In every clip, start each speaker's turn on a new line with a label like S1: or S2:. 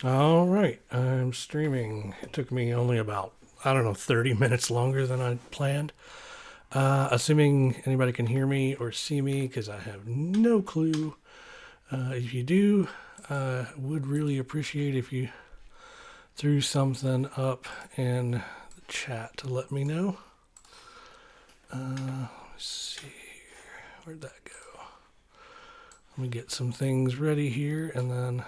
S1: All right, I'm streaming. It took me only about, I don't know, 30 minutes longer than I planned. Assuming anybody can hear me or see me, because I have no clue. If you do, would really appreciate if you threw something up in the chat to let me know. Let's see here. Where'd that go? Let me get some things ready here, and then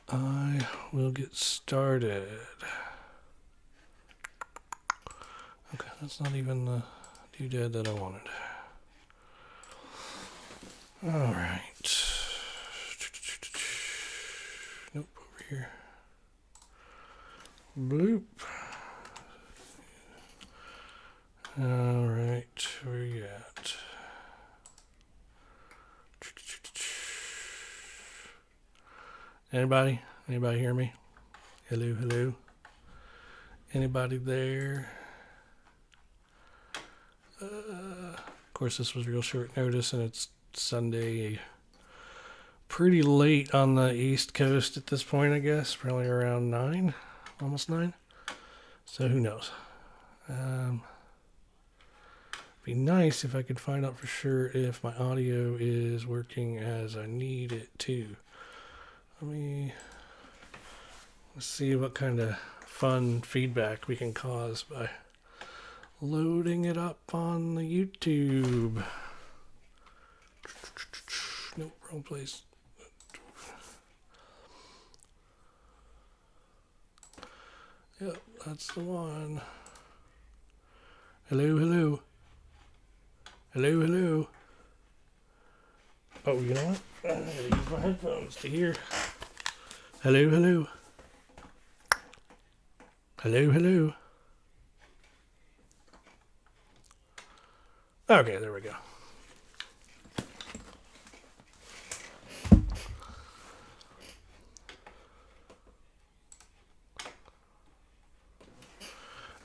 S1: I will get started. Okay, that's not even the doodad that I wanted. All right. Nope, over here. Bloop. All right, where you at? Anybody? Anybody hear me? Hello, hello. Anybody there? Of course, this was real short notice, and it's Sunday, pretty late on the East Coast at this point, I guess. Probably around 9, almost 9. So who knows? Be nice if I could find out for sure if my audio is working as I need it to. Let's see what kind of fun feedback we can cause by loading it up on the YouTube. Nope, wrong place. Yep, that's the one. Hello, hello. Hello, hello. Oh, you know what? I gotta use my headphones to hear. Hello, hello. Hello, hello. Okay, there we go.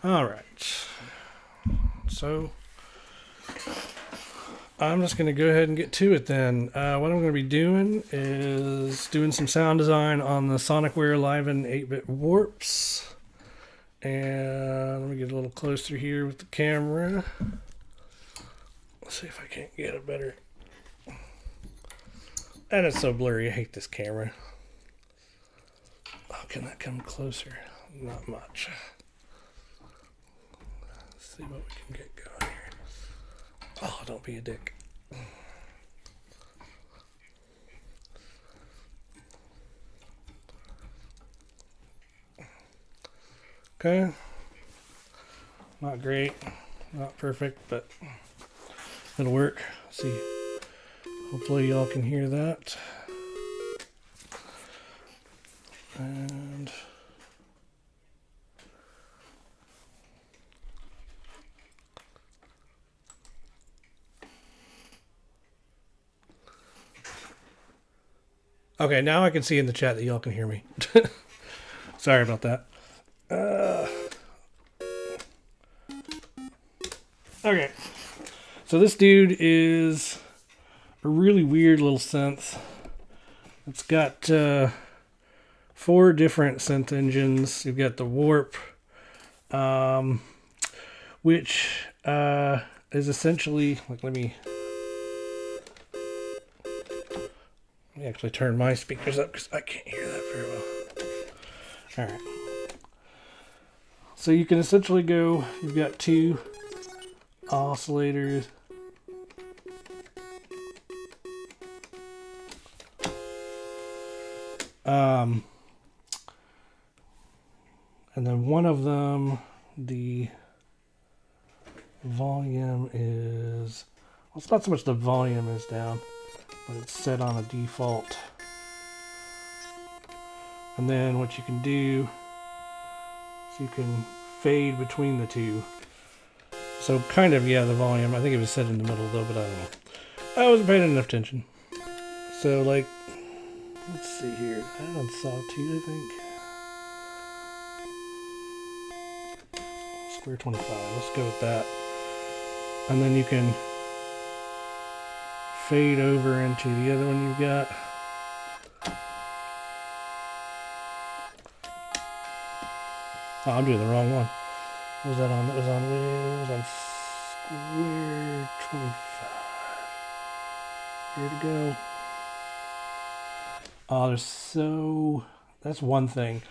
S1: All right. So I'm just going to go ahead and get to it then. What I'm going to be doing is doing some sound design on the Sonicware Live in 8-bit warps. And let me get a little closer here with the camera. Let's see if I can't get a better. And it's so blurry. I hate this camera. Oh, can that come closer? Not much. Let's see what we can get going here. Oh, don't be a dick. Okay. Not great. Not perfect, but it'll work. Let's see. Hopefully y'all can hear that. And okay, now I can see in the chat that y'all can hear me. Sorry about that. Okay. So this dude is a really weird little synth. It's got 4 different synth engines. You've got the Warp, which is essentially, like, let me actually turn my speakers up because I can't hear that very well. All right. So you can essentially go, you've got 2 oscillators. And then one of them, the volume is, well, it's not so much the volume is down, but it's set on a default. And then what you can do is you can fade between the 2. So kind of, yeah, the volume, I think it was set in the middle though, but I don't know. I wasn't paying enough attention. So, like, let's see here. I'm on Sawtooth, I think. Square 25. Let's go with that. And then you can fade over into the other one you've got. Oh, I'm doing the wrong one. What was that on? That was on where? It was on square 25. Here to go. Oh, there's so... That's one thing.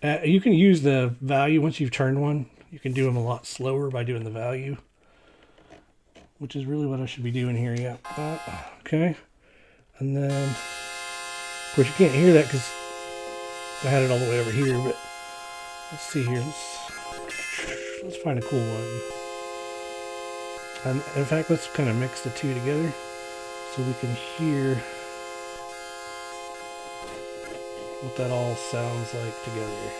S1: You can use the value once you've turned one. You can do them a lot slower by doing the value, which is really what I should be doing here. Yeah. Okay. And then, of course, you can't hear that because I had it all the way over here. But let's see here. Let's find a cool one. And in fact, let's kind of mix the two together so we can hear what that all sounds like together.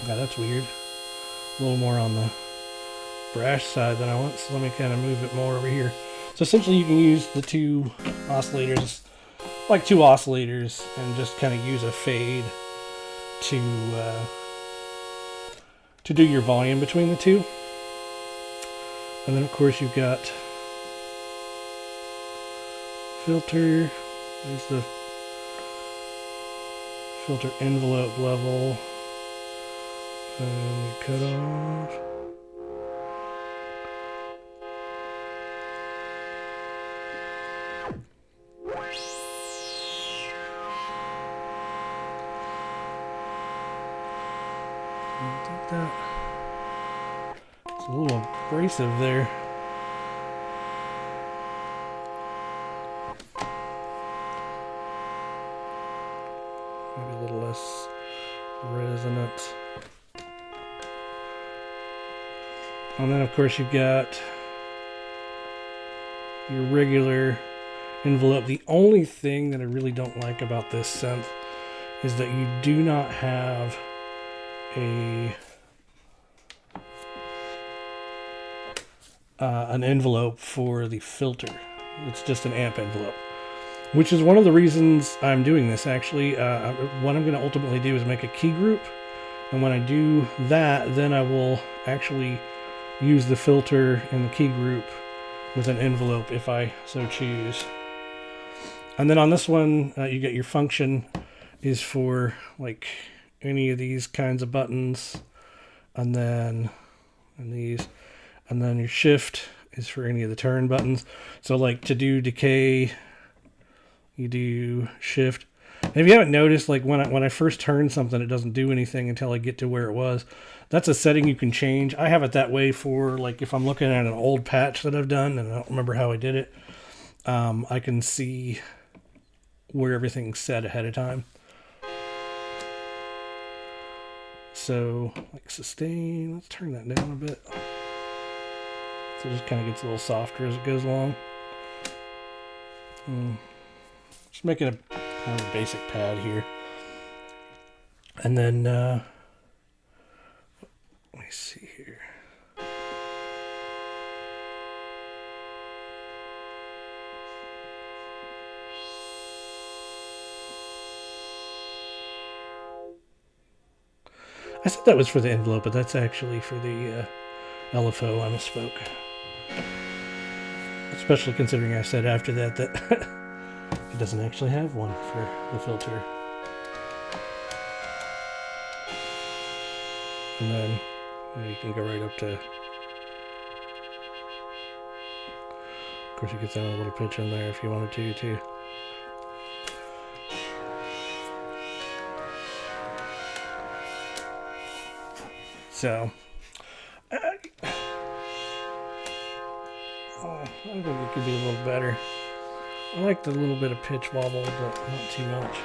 S1: God, that's weird. A little more on the brash side than I want, so let me kind of move it more over here. So essentially you can use the two oscillators, like two oscillators, and just kind of use a fade to do your volume between the two. And then of course you've got filter. There's the filter envelope level. And cut off. I think that it's a little abrasive there. Maybe a little less resonance. And then of course you've got your regular envelope. The only thing that I really don't like about this synth is that you do not have an envelope for the filter. It's just an amp envelope, which is one of the reasons I'm doing this actually. What I'm going to ultimately do is make a key group, and when I do that, then I will actually use the filter in the key group with an envelope if I so choose. And then on this one, you get your function is for like any of these kinds of buttons, and then these, and then your shift is for any of the turn buttons. So like to do decay, you do shift. And if you haven't noticed, like when I first turn something, it doesn't do anything until I get to where it was. That's a setting you can change. I have it that way for like if I'm looking at an old patch that I've done and I don't remember how I did it. I can see where everything's set ahead of time. So like sustain, let's turn that down a bit. So it just kind of gets a little softer as it goes along. Just making a kind of a basic pad here. And then, let me see here. I said that was for the envelope, but that's actually for the LFO. I misspoke. Especially considering I said after that it doesn't actually have one for the filter. And then you can go right up to, of course you get that a little pitch in there if you wanted to too. So, I think it could be a little better. I like the little bit of pitch wobble, but not too much.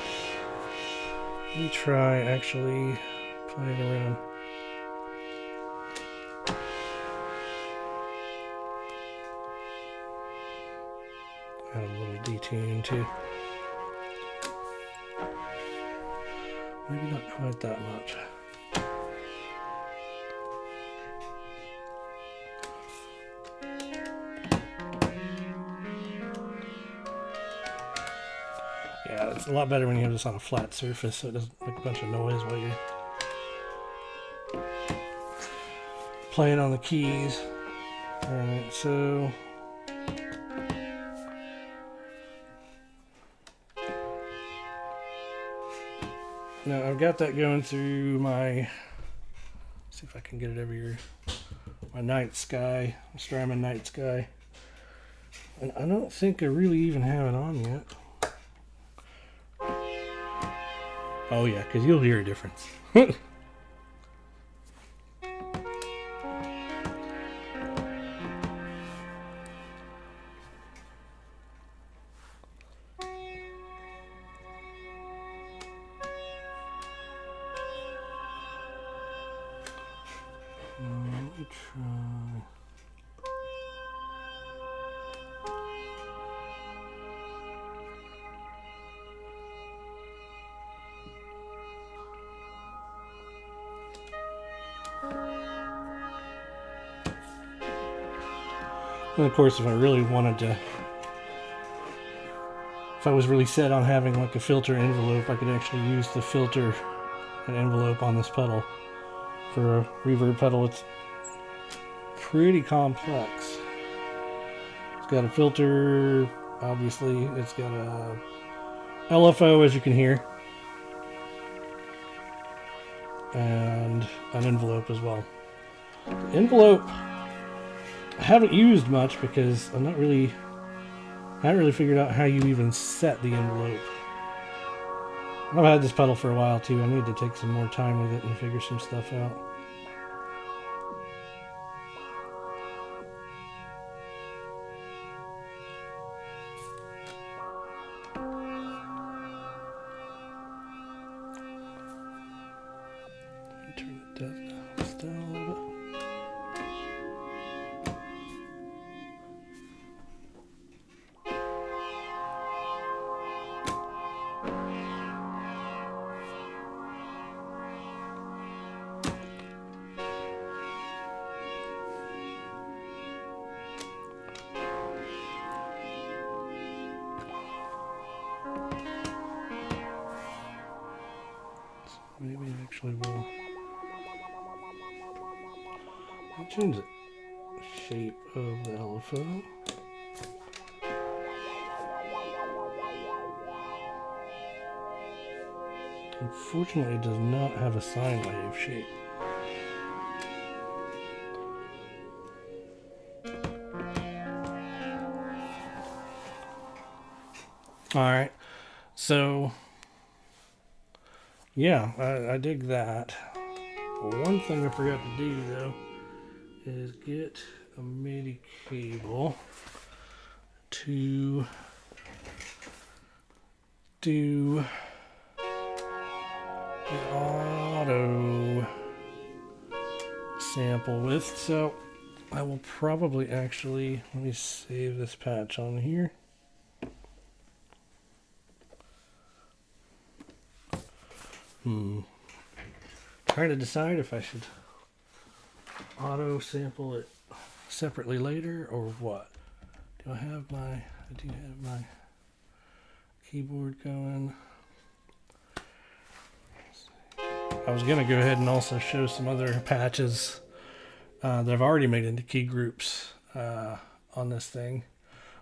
S1: Let me try actually playing around. Add a little detune too. Maybe not quite that much. Yeah, it's a lot better when you have this on a flat surface so it doesn't make a bunch of noise while you're playing on the keys. Alright, so Now I've got that going through my, see if I can get it over here, my night sky, Strymon night sky. And I don't think I really even have it on yet. Oh yeah, because you'll hear a difference. Let me try. And of course, if I really wanted to, if I was really set on having like a filter envelope, I could actually use the filter and envelope on this pedal. For a reverb pedal, it's pretty complex. It's got a filter, obviously. It's got a LFO, as you can hear, and an envelope as well. The envelope I haven't used much because I haven't really figured out how you even set the envelope. I've had this pedal for a while too. I need to take some more time with it and figure some stuff out. Turn the depth down a little bit. Maybe it actually will. I'll change the shape of the LFO. Unfortunately, it does not have a sine wave shape. Alright, so yeah, I dig that. One thing I forgot to do though is get a MIDI cable to do the auto sample with. So I will probably actually, let me save this patch on here. Trying to decide if I should auto sample it separately later or what. I do have my keyboard going. I was gonna go ahead and also show some other patches that I've already made into Keygroups on this thing,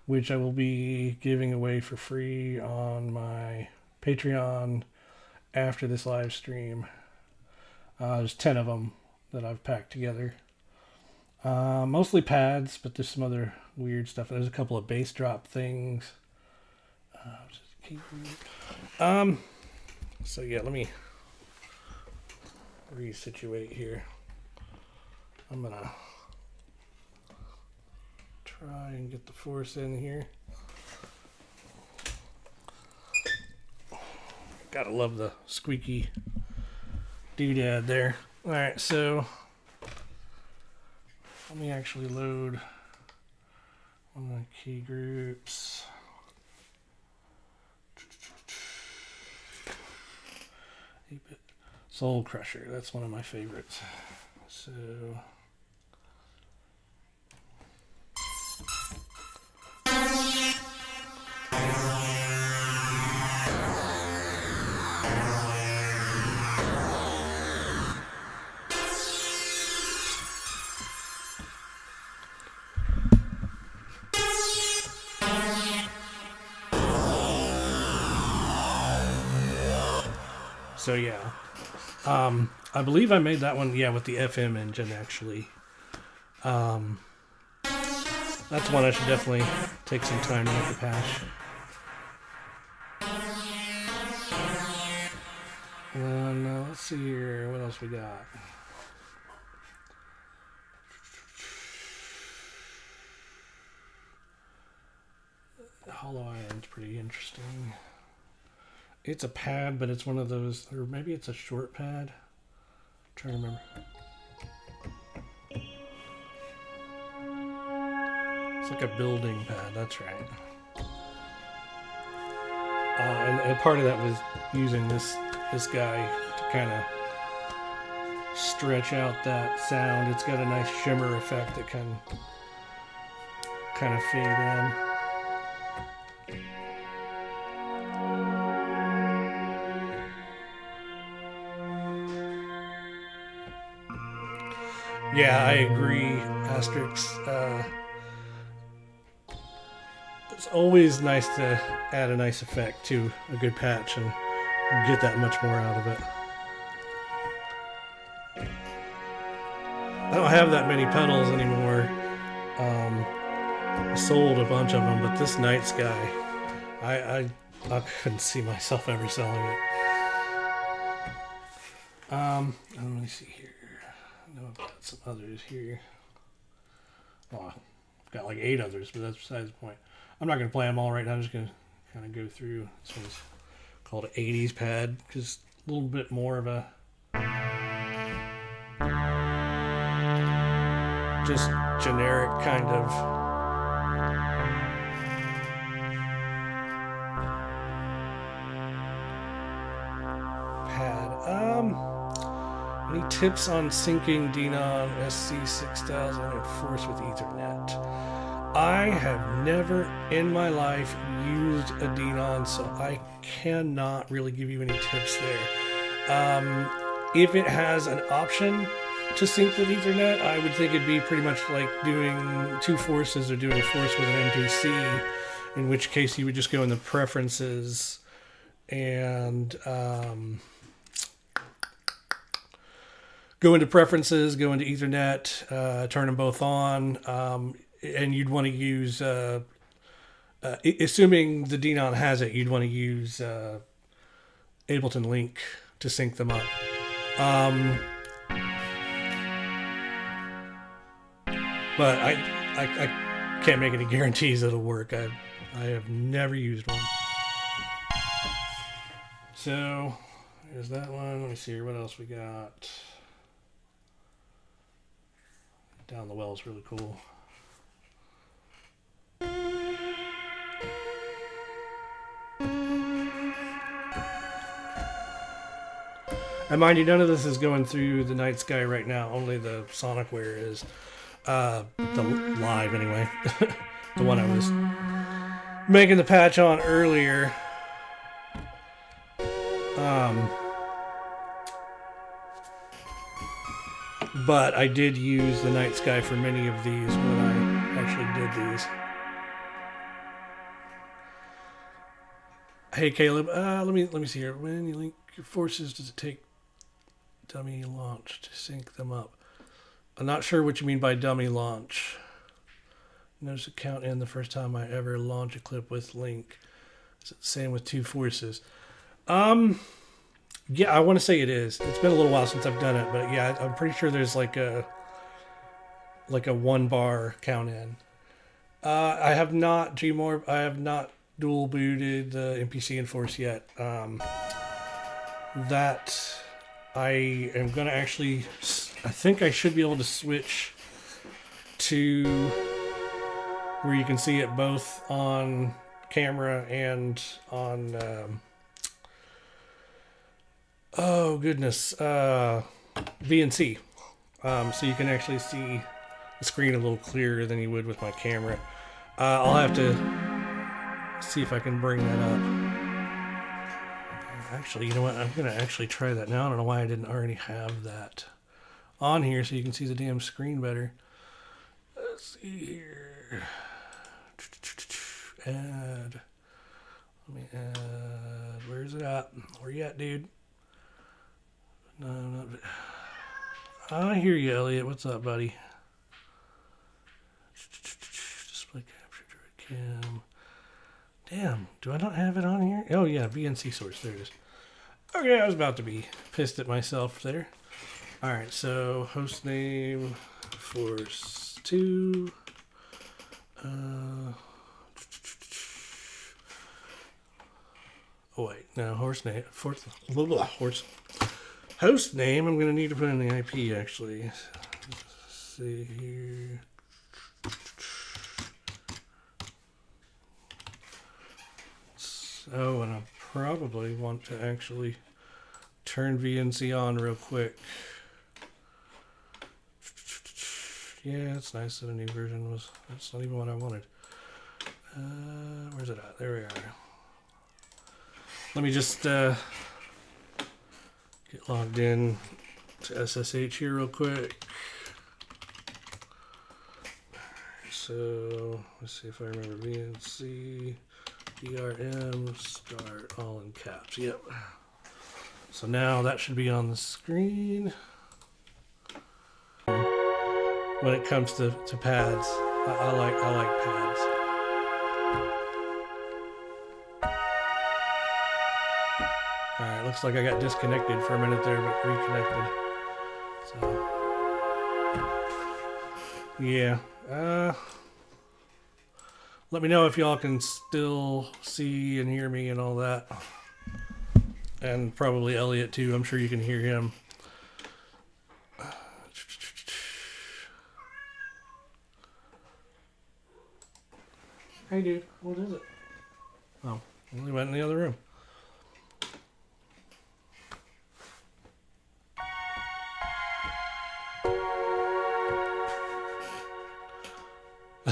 S1: which I will be giving away for free on my Patreon after this live stream. There's 10 of them that I've packed together. Mostly pads, but there's some other weird stuff. There's a couple of bass drop things. So yeah, let me resituate here. I'm gonna try and get the force in here. Gotta love the squeaky doodad there. Alright, so let me actually load one of the Keygroups. Soul Crusher, that's one of my favorites. So So yeah, I believe I made that one, yeah, with the FM engine actually. That's one I should definitely take some time to make a patch. And then let's see here, what else we got? Hollow iron's pretty interesting. It's a pad, but it's one of those, or maybe it's a short pad. I'm trying to remember. It's like a building pad, that's right. And part of that was using this guy to kind of stretch out that sound. It's got a nice shimmer effect that can kind of fade in. Yeah, I agree, Asterix. It's always nice to add a nice effect to a good patch and get that much more out of it. I don't have that many pedals anymore. I sold a bunch of them, but this Night Sky, I couldn't see myself ever selling it. Let me see here. I know I've got some others here. Well, I've got like 8 others, but that's besides the point. I'm not going to play them all right now. I'm just going to kind of go through. This one's called an 80s pad, because a little bit more of a just generic kind of pad. Any tips on syncing Denon SC6000 and Force with Ethernet? I have never in my life used a Denon, so I cannot really give you any tips there. If it has an option to sync with Ethernet, I would think it'd be pretty much like doing 2 forces or doing a force with an MPC, in which case you would just go in the preferences and go into Ethernet, turn them both on, and you'd want to use, assuming the Denon has it, you'd want to use Ableton Link to sync them up. But I can't make any guarantees it'll work. I have never used one. So there's that one. Let me see here. What else we got? Down the Well is really cool. And mind you, none of this is going through the Night Sky right now. Only the Sonicware is. The live, anyway. The one I was making the patch on earlier. But I did use the Night Sky for many of these when I actually did these. Hey Caleb, let me see here. When you link your forces, does it take dummy launch to sync them up? I'm not sure what you mean by dummy launch. Notice a count in the first time I ever launch a clip with Link. Is it the same with 2 forces? Yeah, I want to say it is. It's been a little while since I've done it, but yeah, I'm pretty sure there's like a 1 bar count in. I have not dual booted the MPC and Force yet. That I am going to actually, I think I should be able to switch to where you can see it both on camera and on VNC, so you can actually see the screen a little clearer than you would with my camera. I'll have to see if I can bring that up. Actually, you know what, I'm gonna actually try that now. I don't know why I didn't already have that on here so you can see the damn screen better. Let's see here. Add. Let me add. Where's it at? Where you at, dude? No, not. I hear you, Elliot. What's up, buddy? Display capture direct cam. Damn, do I not have it on here? Oh yeah, VNC source. There it is. Okay, I was about to be pissed at myself there. All right, so host name force 2. Oh wait, no, host name. Host name. I'm gonna need to put in the IP actually. Let's see here. So, and I probably want to actually turn VNC on real quick. Yeah, it's nice that a new version was. That's not even what I wanted. Where's it at? There we are. Let me just get logged in to SSH here real quick. So let's see if I remember VNC, DRM, start all in caps. Yep. So now that should be on the screen. When it comes to pads, I like pads. All right, looks like I got disconnected for a minute there, but reconnected. So yeah, let me know if y'all can still see and hear me and all that, and probably Elliot too. I'm sure you can hear him. Hey dude, what is it? Oh, we went in the other room.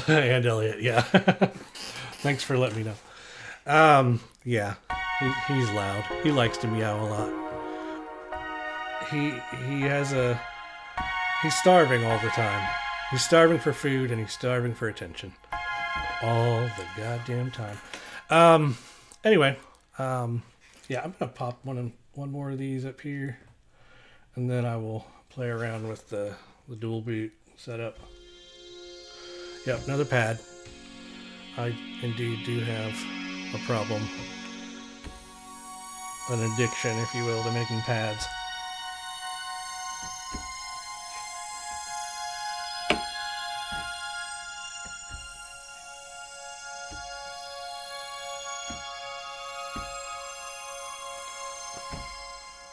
S1: And Elliot, yeah. Thanks for letting me know. Yeah, he's loud. He likes to meow a lot. He's starving all the time. He's starving for food and he's starving for attention. All the goddamn time. Anyway, yeah, I'm gonna pop one more of these up here, and then I will play around with the dual boot setup. Yep, another pad. I indeed do have a problem, an addiction, if you will, to making pads.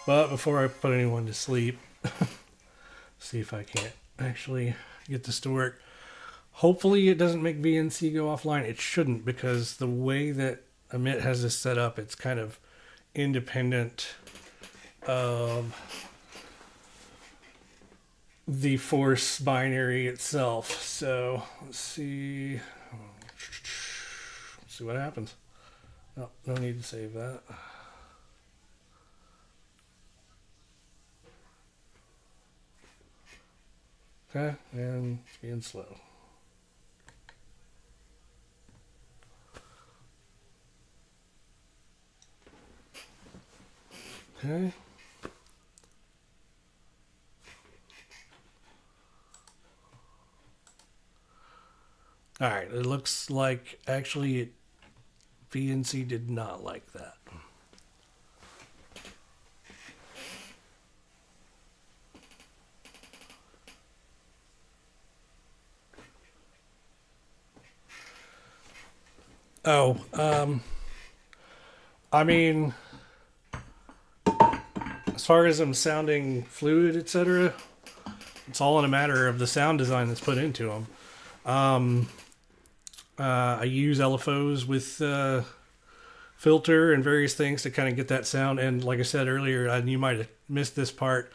S1: But before I put anyone to sleep, see if I can't actually get this to work. Hopefully it doesn't make VNC go offline. It shouldn't, because the way that Amit has this set up, it's kind of independent of the force binary itself. So let's see what happens. No need to save that. Okay, and it's being slow. Okay. All right, it looks like actually VNC did not like that. Oh, I mean, as far as them sounding fluid, etc., it's all in a matter of the sound design that's put into them. I use LFOs with filter and various things to kind of get that sound. And like I said earlier, you might have missed this part,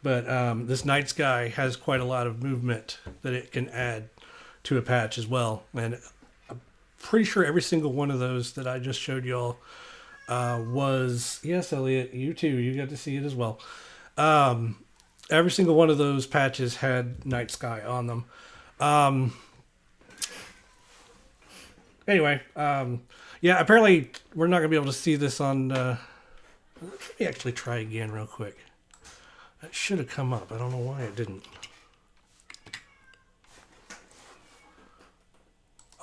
S1: but this Night Sky has quite a lot of movement that it can add to a patch as well. And I'm pretty sure every single one of those that I just showed y'all was, yes, Elliot, you too, you got to see it as well. Every single one of those patches had Night Sky on them. Anyway, yeah, apparently we're not going to be able to see this on... let me actually try again real quick. That should have come up. I don't know why it didn't.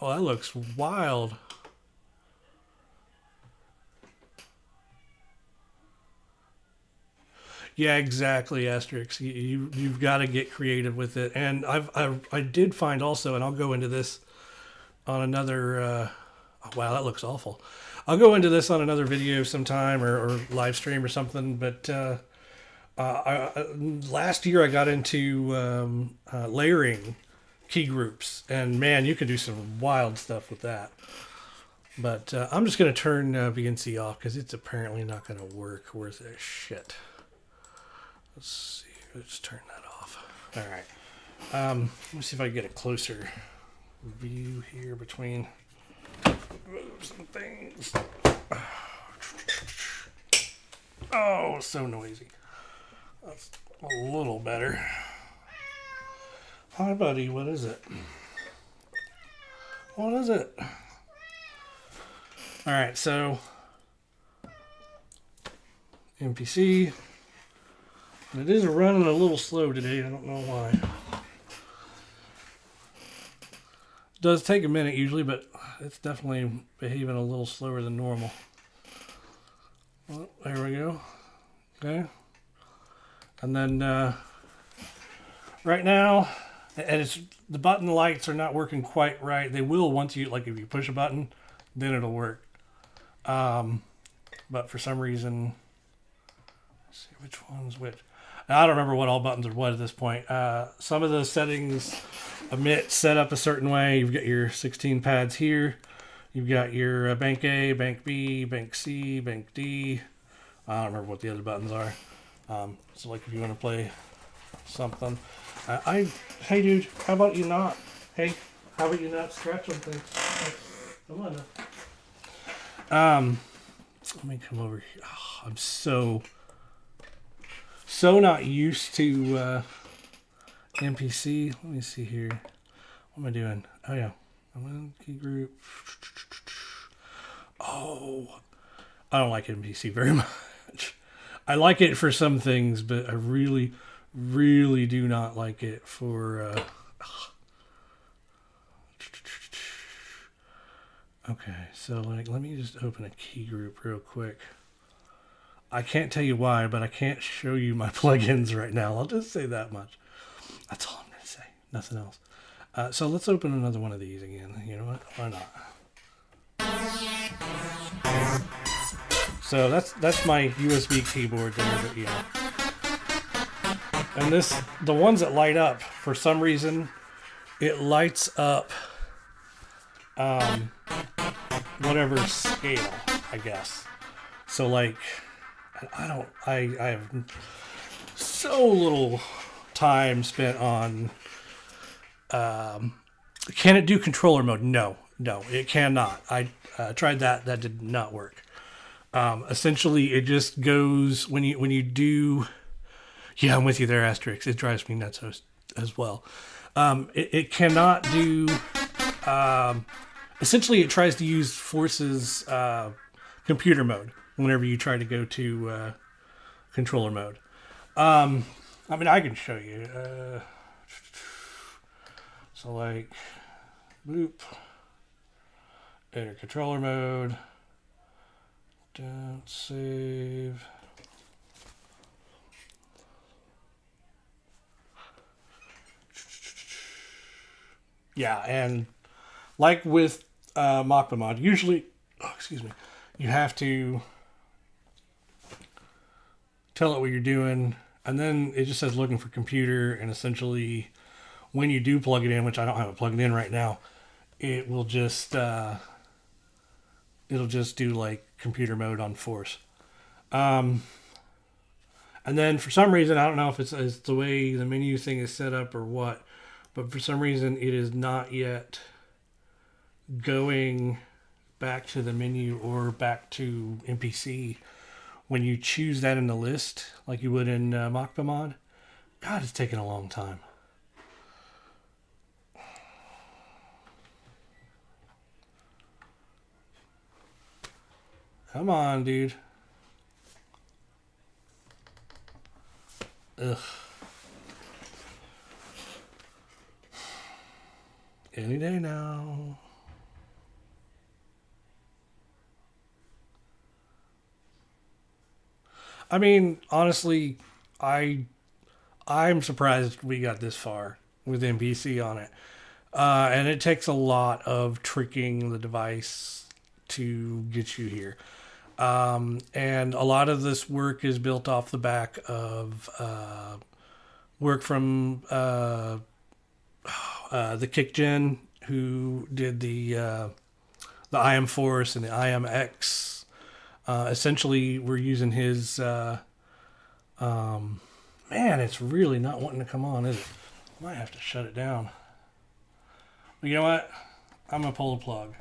S1: Oh, that looks wild. Yeah, exactly, Asterix. You've got to get creative with it. And I did find also, and I'll go into this on another. Oh, wow, that looks awful. I'll go into this on another video sometime or live stream or something. But last year I got into layering key groups, and man, you can do some wild stuff with that. But I'm just going to turn VNC off because it's apparently not going to work worth a shit. Let's see. Let's turn that off. All right. Let me see if I can get a closer view here between some things. Oh, so noisy. That's a little better. Hi, buddy. What is it? What is it? All right. So, MPC. It is running a little slow today. I don't know why. It does take a minute usually, but it's definitely behaving a little slower than normal. Well, there we go. Okay. And then right now, and it's the button lights are not working quite right. They will once you, like if you push a button, then it'll work. But for some reason, let's see which one's which. I don't remember what all buttons are what at this point. Some of the settings emit set up a certain way. You've got your 16 pads here. You've got your bank A, bank B, bank C, bank D. I don't remember what the other buttons are. So like if you want to play something. Hey dude, how about you not? Hey, how about you not scratch on things? Come on now. Let me come over here. Oh, I'm so not used to MPC. Let me see here. What am I doing? Oh yeah, I'm in key group. Oh, I don't like MPC very much. I like it for some things, but I really do not like it for. Okay, so like, let me just open a key group real quick. I can't tell you why, but I can't show you my plugins right now. I'll just say that much. That's all I'm going to say. Nothing else. So let's open another one of these again. You know what? Why not? So that's my USB keyboard there, but yeah. And the ones that light up, for some reason, it lights up whatever scale, I guess. So like, I have so little time spent on, can it do controller mode? No, it cannot. I tried that did not work. Essentially it just goes, when you do, yeah, I'm with you there, Asterix. It drives me nuts as well. It cannot do, essentially it tries to use Force's computer mode whenever you try to go to controller mode. I mean, I can show you. So like, boop, enter controller mode, don't save. Yeah, and like with Mach-Mod, usually, you have to tell it what you're doing, and then it just says looking for computer, and essentially when you do plug it in, which I don't have it plugged in right now, it will just it'll just do like computer mode on Force. And then for some reason, I don't know if it's the way the menu thing is set up or what, but for some reason it is not yet going back to the menu or back to MPC when you choose that in the list like you would in Mach-Mod. God, it's taking a long time. Come on, dude. Ugh. Any day now. I mean, honestly, I'm surprised we got this far with MPC on it. And it takes a lot of tricking the device to get you here. And a lot of this work is built off the back of work from the KickGen, who did the IM Force and the IMX. Essentially, we're using his. Man, it's really not wanting to come on, is it? I might have to shut it down. Well, you know what? I'm gonna pull the plug.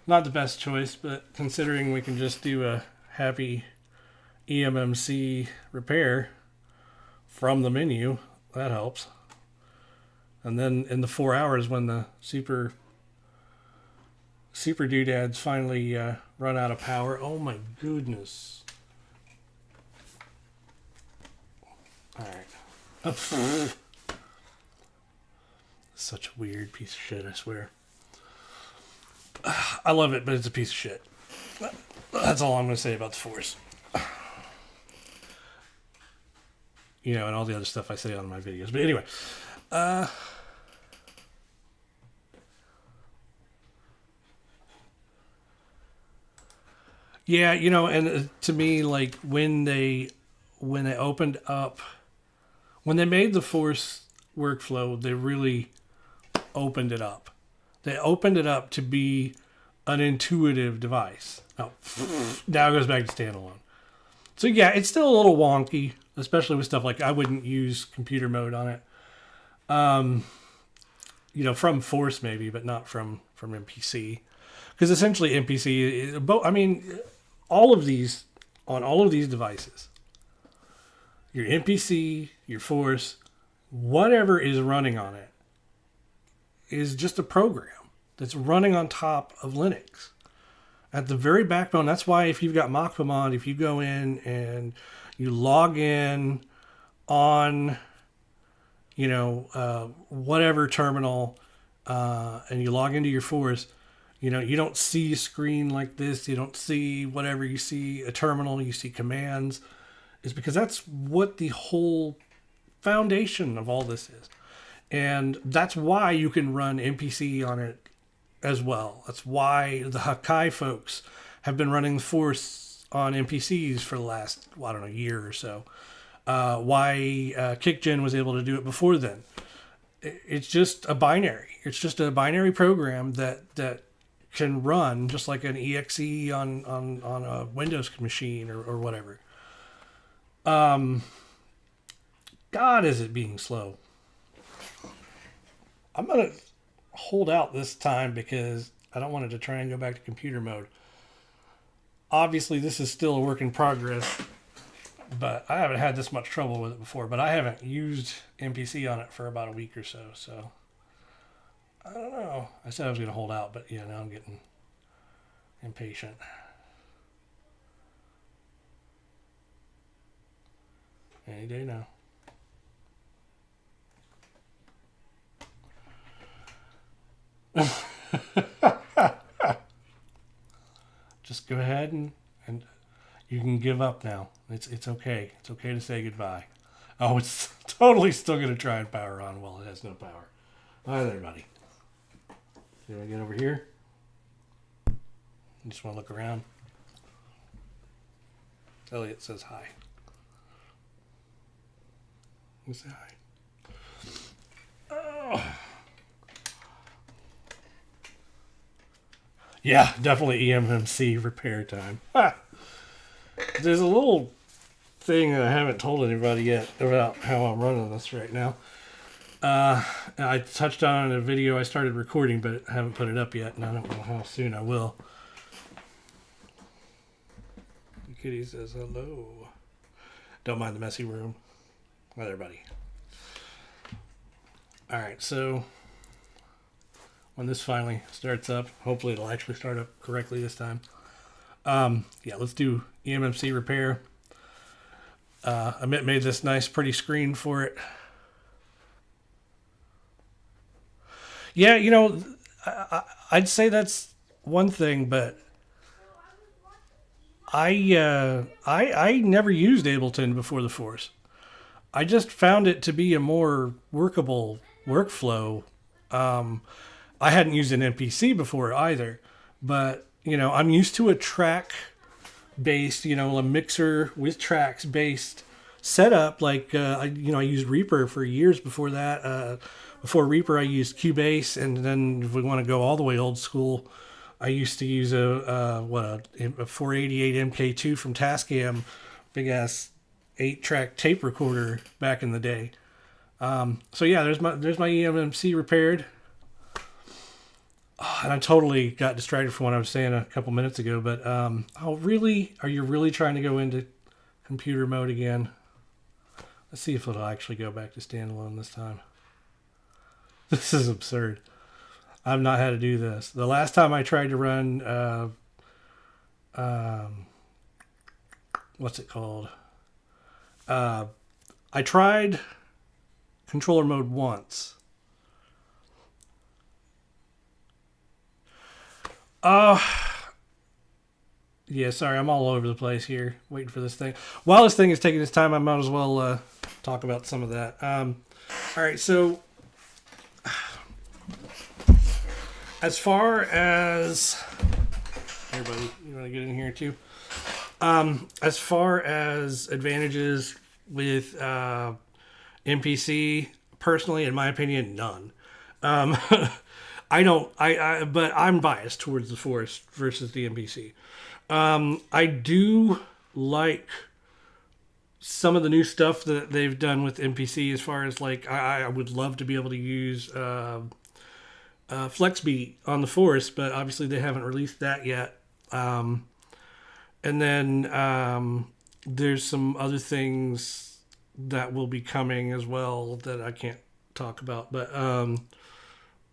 S1: Not the best choice, but considering we can just do a happy eMMC repair from the menu, that helps. And then in the 4 hours when the super doodads finally run out of power, oh my goodness. All right. Such a weird piece of shit, I swear. I love it, but it's a piece of shit. That's all I'm going to say about the Force. You know, and all the other stuff I say on my videos. But anyway. Yeah, you know, and to me, like, when they opened up, when they made the Force workflow, they really opened it up. They opened it up to be an intuitive device. Oh, now it goes back to standalone. So yeah, it's still a little wonky, especially with stuff like I wouldn't use computer mode on it. You know, from Force maybe, but not from MPC, because essentially MPC is, I mean, all of these on all of these devices, your MPC, your Force, whatever is running on it is just a program that's running on top of Linux. At the very backbone, that's why if you've got Mach-Mod, if you go in and you log in on, you know, whatever terminal, and you log into your Force, you know, you don't see a screen like this. You don't see whatever. You see a terminal, you see commands. It's because that's what the whole foundation of all this is. And that's why you can run MPC on it as well. That's why the Hakai folks have been running the Force on MPCs for the last, well, I don't know, year or so. Why KickGen was able to do it before then. It's just a binary. It's just a binary program that can run just like an exe on a Windows machine or whatever. God, is it being slow. I'm going to hold out this time because I don't want it to try and go back to computer mode. Obviously, this is still a work in progress, but I haven't had this much trouble with it before. But I haven't used MPC on it for about a week or so, so I don't know. I said I was going to hold out, but yeah, now I'm getting impatient. Any day now. Just go ahead and you can give up now. It's okay. It's okay to say goodbye. Oh, it's totally still going to try and power on while it has no power. Hi there, buddy. Do I get over here? You just want to look around. Elliot says hi. Let me say hi. Oh. Yeah, definitely eMMC repair time. There's a little thing that I haven't told anybody yet about how I'm running this right now. I touched on it in a video I started recording, but I haven't put it up yet, and I don't know how soon I will. The kitty says hello. Don't mind the messy room. Hi there, buddy. Alright, so when this finally starts up, hopefully it'll actually start up correctly this time. Yeah, let's do eMMC repair. Amit made this nice, pretty screen for it. Yeah, I'd say that's one thing, but I never used Ableton before the Force. I just found it to be a more workable workflow. I hadn't used an MPC before either, but I'm used to a track based, a mixer with tracks based setup. Like I used Reaper for years before that. Before Reaper, I used Cubase, and then if we want to go all the way old school, I used to use a 488 MK2 from Tascam, big ass 8-track tape recorder back in the day. So yeah, there's my EMMC repaired. Oh, and I totally got distracted from what I was saying a couple minutes ago. But really? Are you really trying to go into computer mode again? Let's see if it'll actually go back to standalone this time. This is absurd. I've not had to do this. The last time I tried to run, what's it called? I tried controller mode once. Yeah, sorry, I'm all over the place here, waiting for this thing. While this thing is taking its time, I might as well talk about some of that. All right, so as far as everybody, you want to get in here too? As far as advantages with MPC, personally, in my opinion, none. But I'm biased towards the Force versus the MPC. I do like some of the new stuff that they've done with MPC, as far as like, I would love to be able to use FlexBeat on the Force, but obviously they haven't released that yet. And then there's some other things that will be coming as well that I can't talk about, but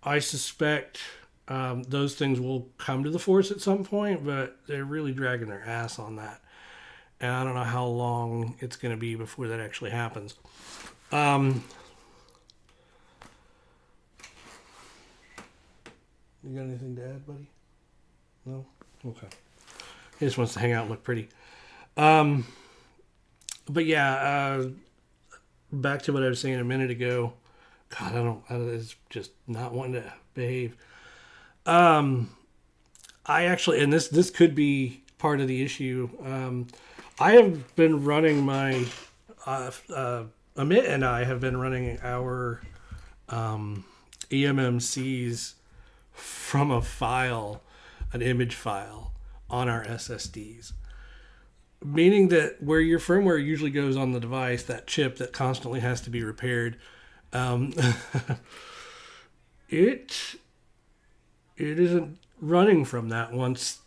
S1: I suspect those things will come to the Force at some point, but they're really dragging their ass on that. And I don't know how long it's going to be before that actually happens. You got anything to add, buddy? No? Okay. He just wants to hang out and look pretty. But yeah, back to what I was saying a minute ago. God, it's just not wanting to behave. I actually, and this could be part of the issue. I have been running my, Amit and I have been running our EMMCs from a file, an image file, on our SSDs. Meaning that where your firmware usually goes on the device, that chip that constantly has to be repaired, it isn't running from that once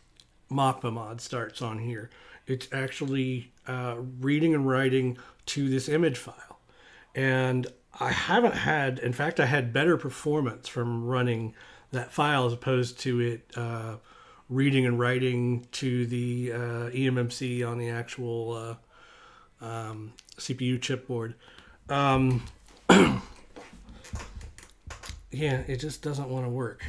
S1: Machpa mod starts on here. It's actually reading and writing to this image file. And I had better performance from running that file as opposed to it reading and writing to the eMMC on the actual CPU chipboard. Yeah, it just doesn't want to work.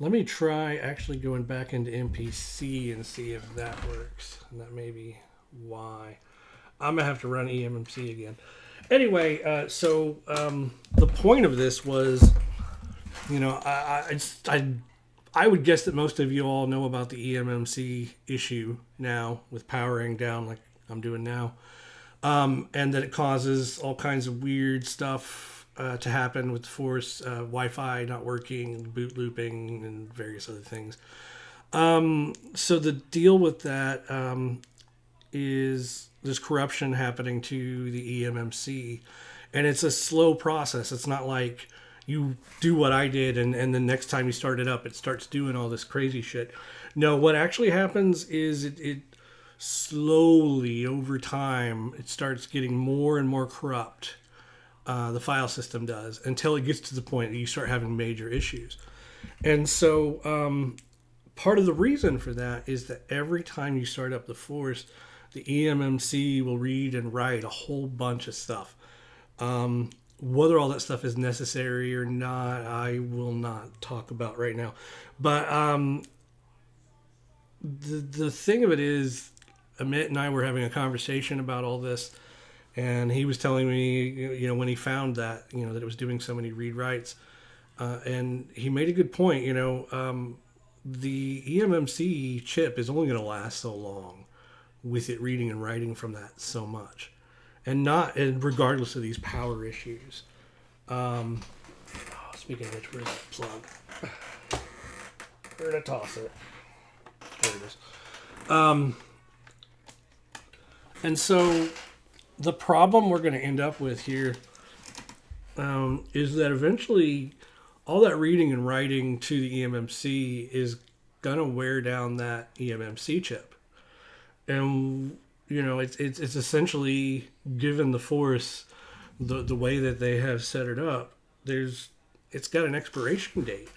S1: Let me try actually going back into MPC and see if that works. And that may be why. I'm going to have to run eMMC again. Anyway, so the point of this was, I would guess that most of you all know about the eMMC issue now with powering down like I'm doing now. And that it causes all kinds of weird stuff to happen with the Force, Wi-Fi not working, boot looping, and various other things. So the deal with that is there's corruption happening to the eMMC, and it's a slow process. It's not like you do what I did and the next time you start it up, it starts doing all this crazy shit. No, what actually happens is it slowly over time, it starts getting more and more corrupt. The file system does, until it gets to the point that you start having major issues. And so part of the reason for that is that every time you start up the Force, The eMMC will read and write a whole bunch of stuff. Whether all that stuff is necessary or not, I will not talk about right now. But the thing of it is, Amit and I were having a conversation about all this, and he was telling me, when he found that, that it was doing so many read writes, and he made a good point. The eMMC chip is only going to last so long with it reading and writing from that so much, and regardless of these power issues. Speaking of which, where's that plug? Where did I toss it? There it is. And so the problem we're going to end up with here is that eventually all that reading and writing to the eMMC is going to wear down that eMMC chip. And, it's essentially, given the force, the way that they have set it up, it's got an expiration date.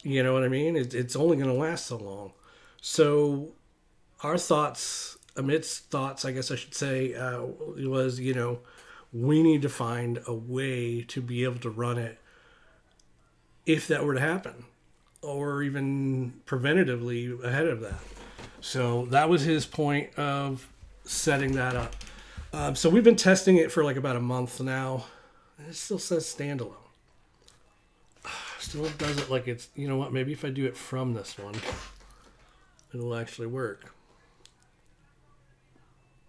S1: You know what I mean? It's only going to last so long. So our thoughts, Amit's thoughts, I guess I should say, was, we need to find a way to be able to run it if that were to happen, or even preventatively ahead of that. So that was his point of setting that up. So we've been testing it for like about a month now. It still says standalone. Still does it like it's, you know what, maybe if I do it from this one, it'll actually work.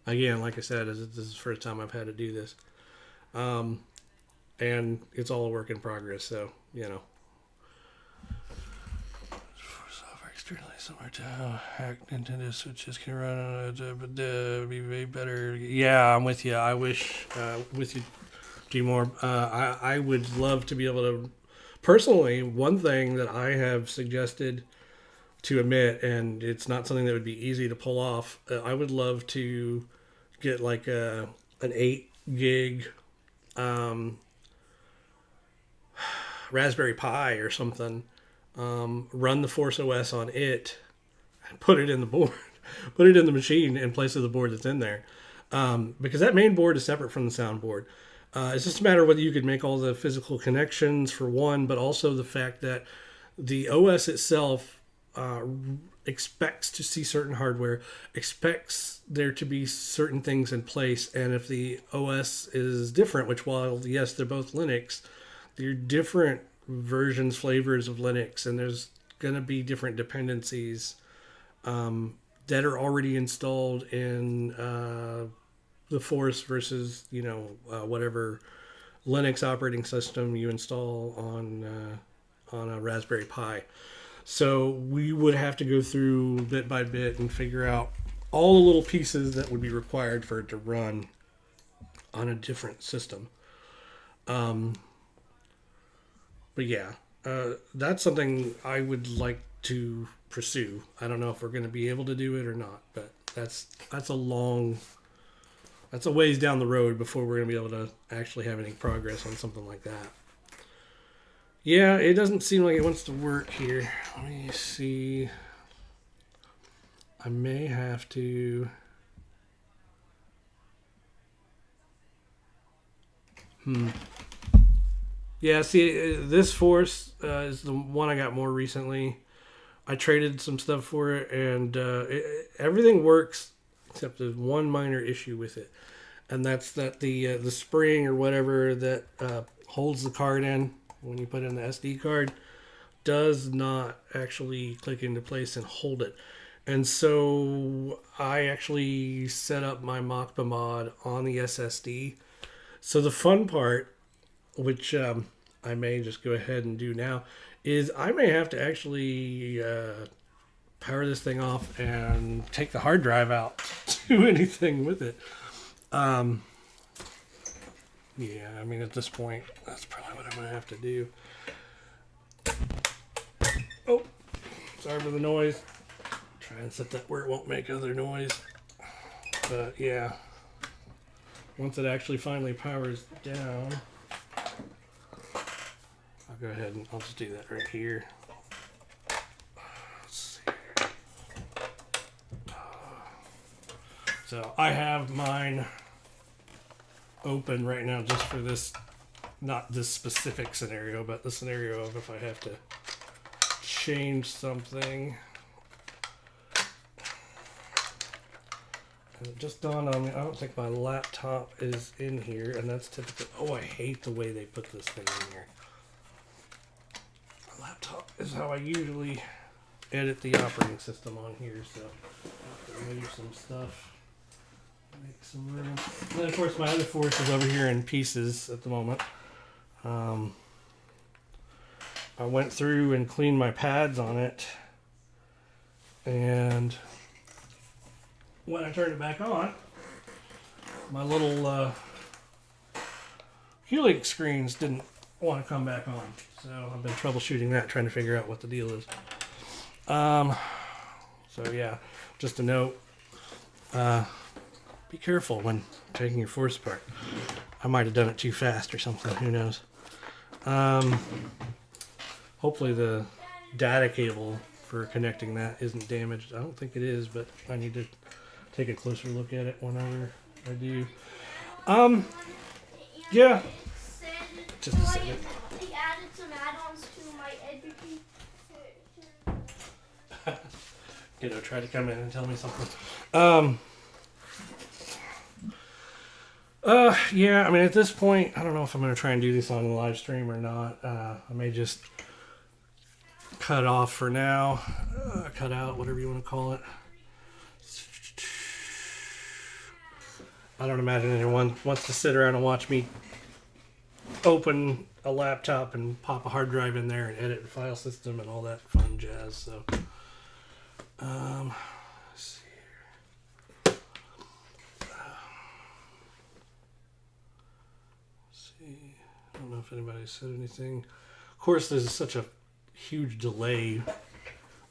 S1: Again, like I said, this is the first time I've had to do this. And it's all a work in progress, so, Software externally somewhere to hack Nintendo Switches can run on it, but be way better. Yeah, I'm with you. I wish, with you, G-More, I would love to be able to. Personally, one thing that I have suggested to Amit, and it's not something that would be easy to pull off, I would love to get like an 8 gig Raspberry Pi or something, run the Force OS on it, and put it in the board, put it in the machine in place of the board that's in there, because that main board is separate from the soundboard. It's just a matter of whether you could make all the physical connections for one, but also the fact that the OS itself expects to see certain hardware, expects there to be certain things in place, and if the OS is different, which while, yes, they're both Linux, they're different versions, flavors of Linux, and there's going to be different dependencies that are already installed in the Force versus, whatever Linux operating system you install on a Raspberry Pi. So we would have to go through bit by bit and figure out all the little pieces that would be required for it to run on a different system. But yeah, that's something I would like to pursue. I don't know if we're going to be able to do it or not, but that's a ways down the road before we're going to be able to actually have any progress on something like that. Yeah, it doesn't seem like it wants to work here. Let me see. I may have to... Yeah, see, this Force is the one I got more recently. I traded some stuff for it, and everything works except there's one minor issue with it. And that's that the spring or whatever that holds the card in when you put in the SD card does not actually click into place and hold it. And so I actually set up my Machpa mod on the SSD. So the fun part, which I may just go ahead and do now, is I may have to actually power this thing off and take the hard drive out to do anything with it. Yeah, I mean, at this point, that's probably what I'm going to have to do. Oh, sorry for the noise. Try and set that where it won't make other noise. But yeah, once it actually finally powers down, I'll go ahead and I'll just do that right here. Let's see. So I have mine open right now just for this, not this specific scenario, but the scenario of if I have to change something. And it just dawned on me, I don't think my laptop is in here, and that's typically, oh, I hate the way they put this thing in here. My laptop is how I usually edit the operating system on here, so I have to move some stuff, make some room. And then of course my other force is over here in pieces at the moment. I went through and cleaned my pads on it, and when I turned it back on, my little Helix screens didn't want to come back on. So I've been troubleshooting that, trying to figure out what the deal is. So yeah, just a note, be careful when taking your force apart. I might have done it too fast or something, who knows. Hopefully the data cable for connecting that isn't damaged. I don't think it is, but I need to take a closer look at it whenever I do. Yeah. Just a second.
S2: He added some add-ons to my education.
S1: Try to come in and tell me something. Yeah, I mean, at this point, I don't know if I'm going to try and do this on the live stream or not. I may just cut off for now. Cut out, whatever you want to call it. I don't imagine anyone wants to sit around and watch me open a laptop and pop a hard drive in there and edit the file system and all that fun jazz. So, let's see here. Let's see. I don't know if anybody said anything. Of course, there's such a huge delay.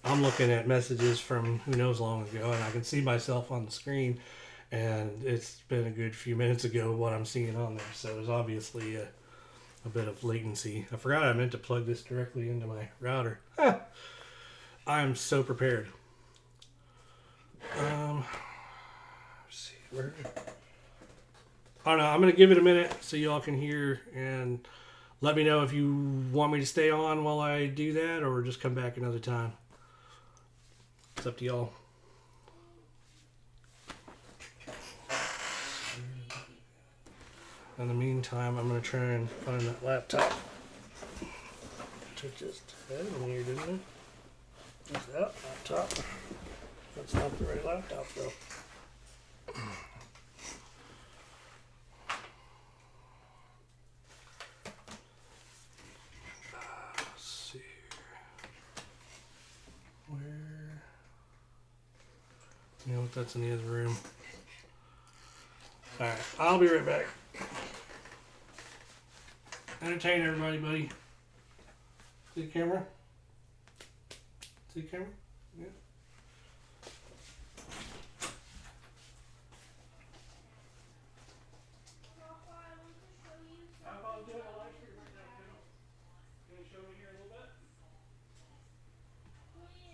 S1: I'm looking at messages from who knows long ago, and I can see myself on the screen, and it's been a good few minutes ago what I'm seeing on there. So there's obviously a bit of latency. I forgot I meant to plug this directly into my router. I am so prepared. Let's see where. I don't know. I'm gonna give it a minute so y'all can hear, and let me know if you want me to stay on while I do that, or just come back another time. It's up to y'all. In the meantime, I'm going to try and find that laptop. Which I just had in here, didn't I? That's that laptop. That's not the right laptop, though. Let's see here. Where? You know what? That's in the other room. Alright, I'll be right back. Entertain everybody, buddy. See the camera? See the camera? Yeah. How about doing a live stream right now, Kendall? You want to show me here a little bit?
S2: Please show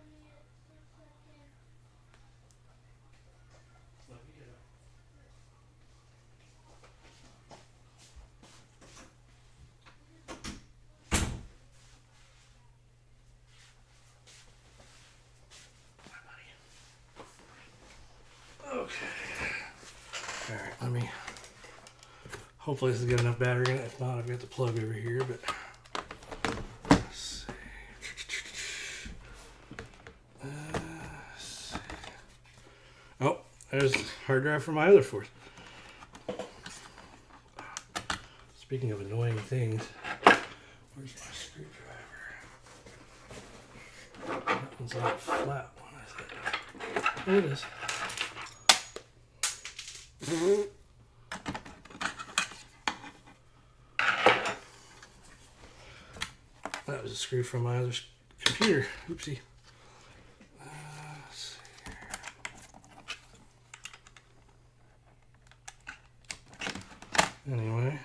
S2: me it for a second.
S1: Let me get up. Okay. Alright, let me. Hopefully, this has got enough battery in it. If not, I've got the plug over here, but. Let's see. Let's see. Oh, there's the hard drive for my other force. Speaking of annoying things, where's my screwdriver? That one's like a flat one, I think. There it is. That was a screw from my other computer. Oopsie. Let's see here. Anyway.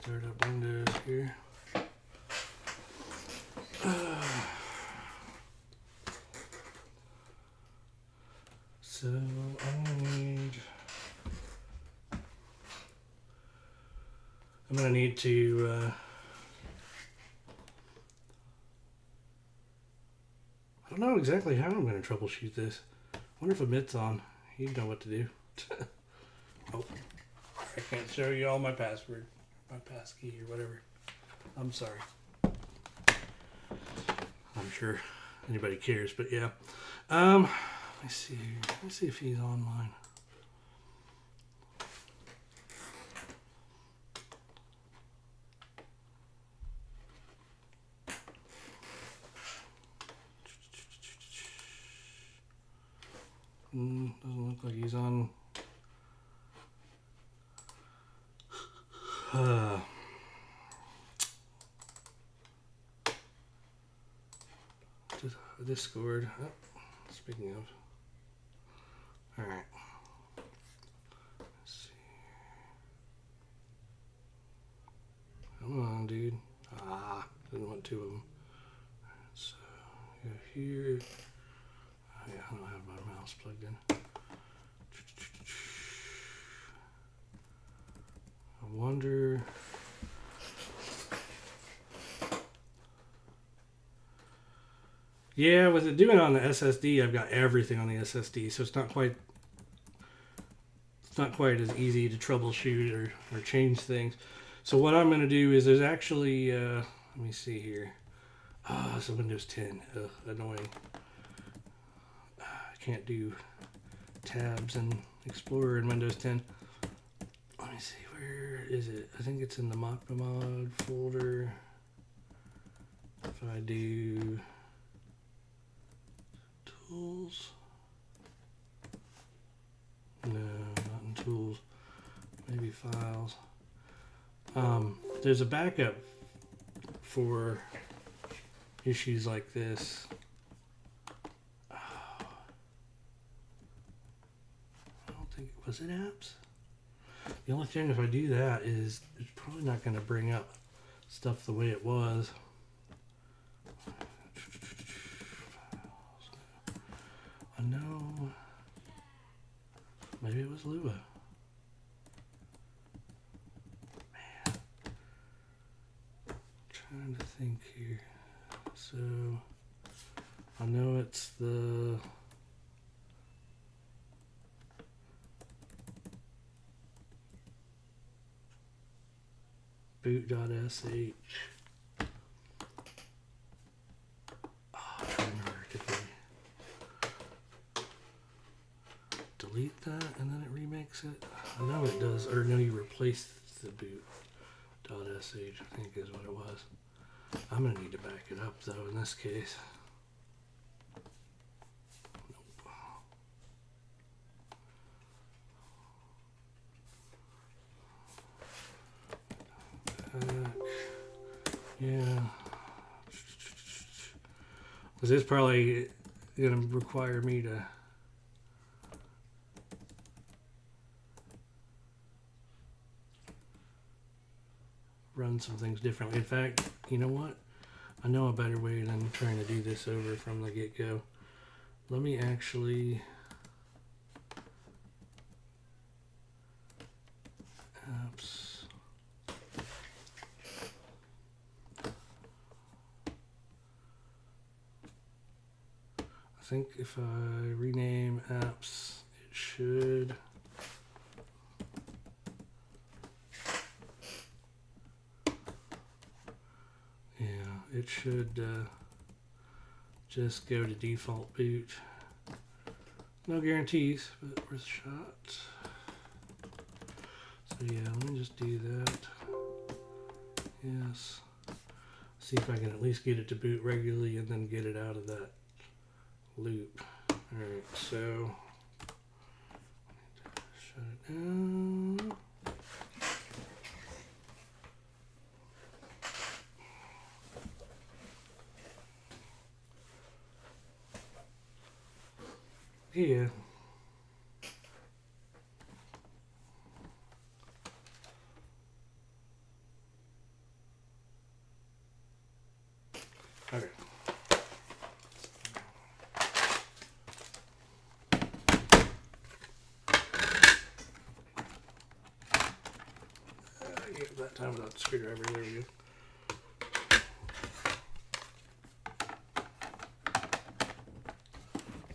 S1: Start up Windows here. So I'm gonna need to I don't know exactly how I'm gonna troubleshoot this. I wonder if Amit's on. He'd know what to do. Oh, I can't show you all my password, my passkey or whatever. I'm sorry. I'm sure anybody cares, but yeah. Let me see here. Let me see if he's online. Doesn't look like he's on. Discord. Oh, speaking of. Alright. Let's see. Come on, dude. Didn't want two of them. So, go here. Oh, yeah, I don't have my mouse plugged in. I wonder. Yeah, with it doing it on the SSD, I've got everything on the SSD, so it's not quite as easy to troubleshoot or change things. So what I'm going to do is there's actually let me see here. It's a Windows 10. Ugh, annoying. I can't do tabs and Explorer in Windows 10. Let me see, where is it? I think it's in the mod folder. If I do tools, no, not in tools, maybe files. There's a backup for issues like this. I don't think, was it apps? The only thing, if I do that, is it's probably not going to bring up stuff the way it was. I know. Maybe it was Lua. Man. Trying to think here. So, I know it's the boot.sh. I'm trying to remember. Did we delete that and then it remakes it? I know it does. Or no, you replaced the boot.sh, I think is what it was. I'm going to need to back it up though in this case. Yeah. Because it's probably going to require me to run some things differently. In fact, you know what? I know a better way than trying to do this over from the get-go. Let me actually apps. I think if I rename apps, it should. Yeah, it should just go to default boot. No guarantees, but worth a shot. So yeah, let me just do that. Yes. See if I can at least get it to boot regularly and then get it out of that loop. Alright, so shut it down. Yeah. Okay. time without the screwdriver. There we go.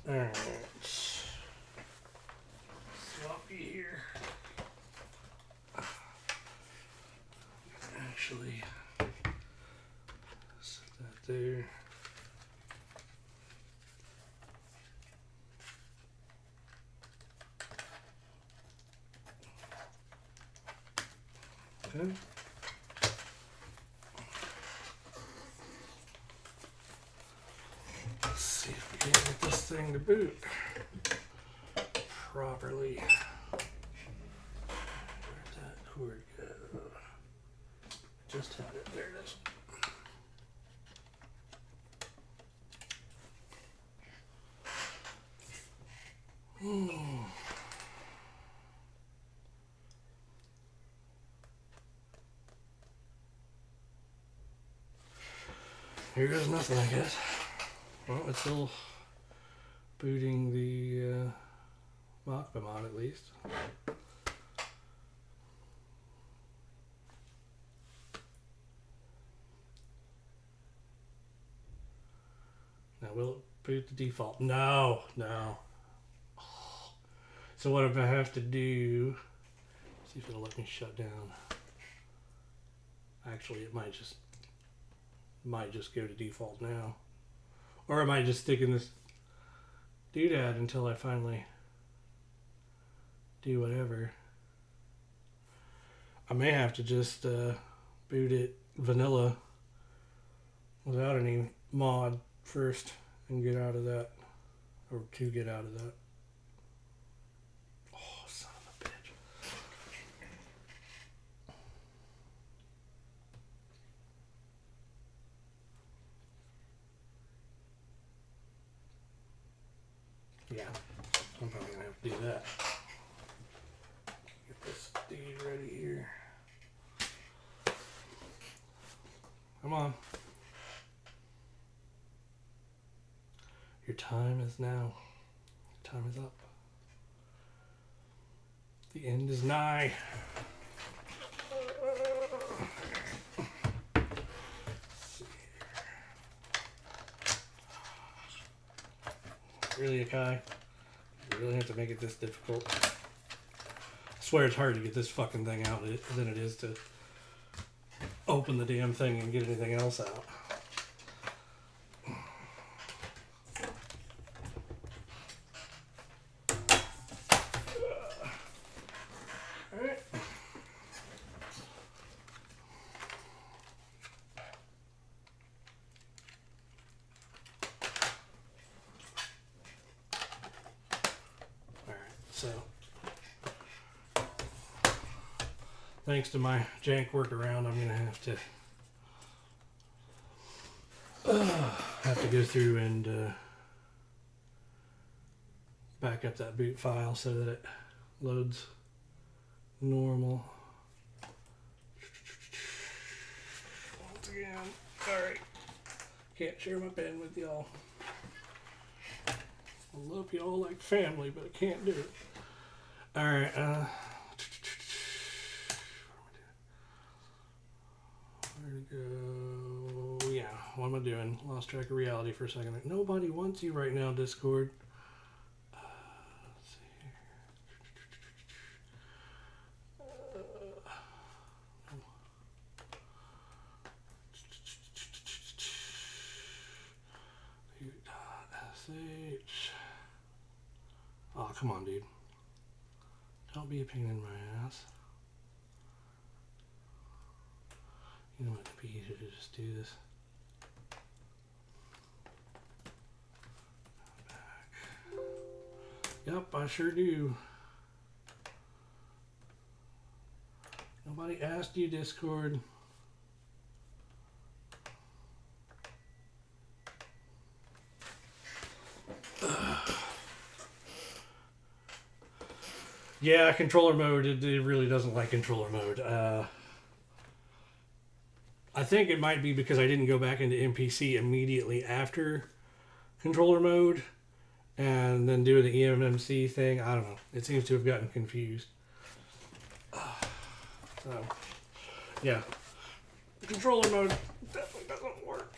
S1: Alright. Sloppy here. Actually, set that there. Okay. Let's see if we can get this thing to boot properly. Where'd that cord go? Just had it. There it is. Here goes nothing, I guess. Well, it's still booting the Mach mod at least. Now, will it boot the default? No, no. So what if I have to do? See if it'll let me shut down. Actually, it might just go to default now, or I might just stick in this doodad until I finally do whatever. I may have to just boot it vanilla without any mod first and get out of that, or to get out of that. Oh, son of a bitch. Yeah, I'm probably gonna have to do that. Get this dude ready here. Come on. Your time is now. Your time is up. The end is nigh. Really, Akai? You really have to make it this difficult? I swear it's hard to get this fucking thing out than it is to open the damn thing and get anything else out. Alright. So, thanks to my jank workaround, I'm gonna have to go through and back up that boot file so that it loads normal. Once again, alright, can't share my pen with y'all. I love y'all like family, but I can't do it. Alright, where to go? Yeah, what am I doing? Lost track of reality for a second. Nobody wants you right now, Discord. Let's see here. .sh. Oh, come on, dude. Don't be a pain in my ass. You know what? It'd be easier to just do this. Back. Yep, I sure do. Nobody asked you, Discord. Yeah, controller mode, it really doesn't like controller mode. I think it might be because I didn't go back into MPC immediately after controller mode and then do the eMMC thing. I don't know. It seems to have gotten confused. So, Yeah. The controller mode definitely doesn't work.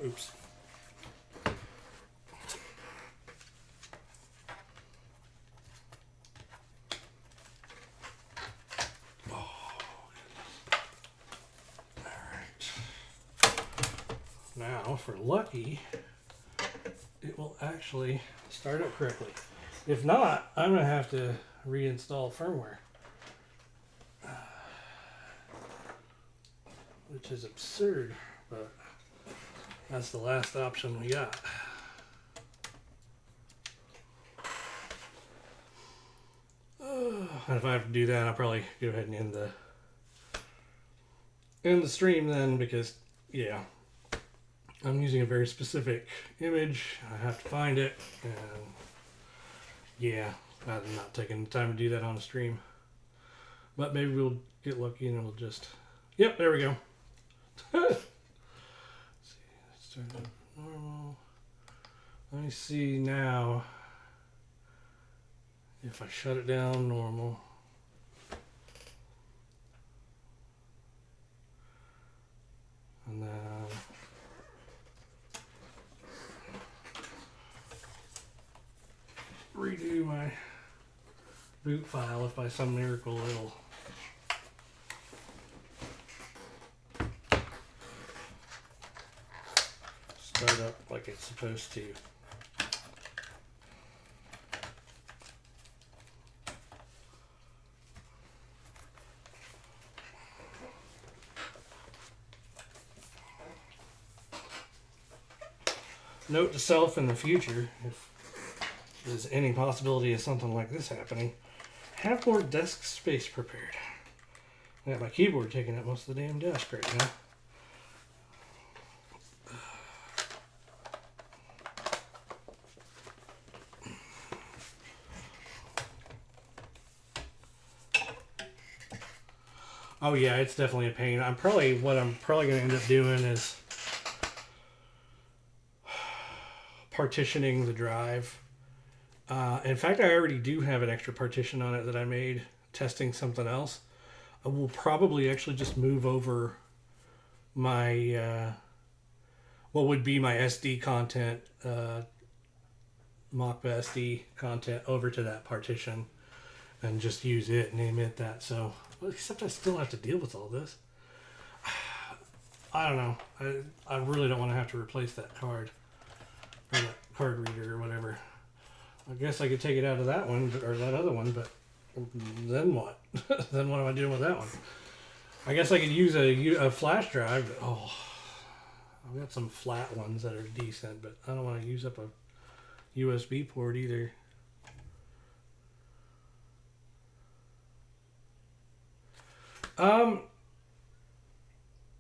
S1: Oops. Now, for lucky, it will actually start up correctly. If not, I'm going to have to reinstall firmware. Which is absurd, but that's the last option we got. And if I have to do that, I'll probably go ahead and end the stream then, because, yeah. I'm using a very specific image. I have to find it, and yeah, I'm not taking the time to do that on the stream. But maybe we'll get lucky and it'll just... Yep, there we go. Let's see, let's start up normal. Let me see now if I shut it down normal. And then... redo my boot file if by some miracle it'll start up like it's supposed to. Note to self in the future, if there's any possibility of something like this happening, have more desk space prepared. I got my keyboard taking up most of the damn desk right now. Oh yeah, it's definitely a pain. What I'm probably going to end up doing is partitioning the drive. In fact, I already do have an extra partition on it that I made testing something else. I will probably actually just move over my what would be my SD content, Mach SD content over to that partition and just use it, name it that. So, except I still have to deal with all this. I don't know. I really don't want to have to replace that card or that card reader or whatever. I guess I could take it out of that one or that other one, but then what? Then what am I doing with that one? I guess I could use a flash drive, but I've got some flat ones that are decent, but I don't want to use up a USB port either.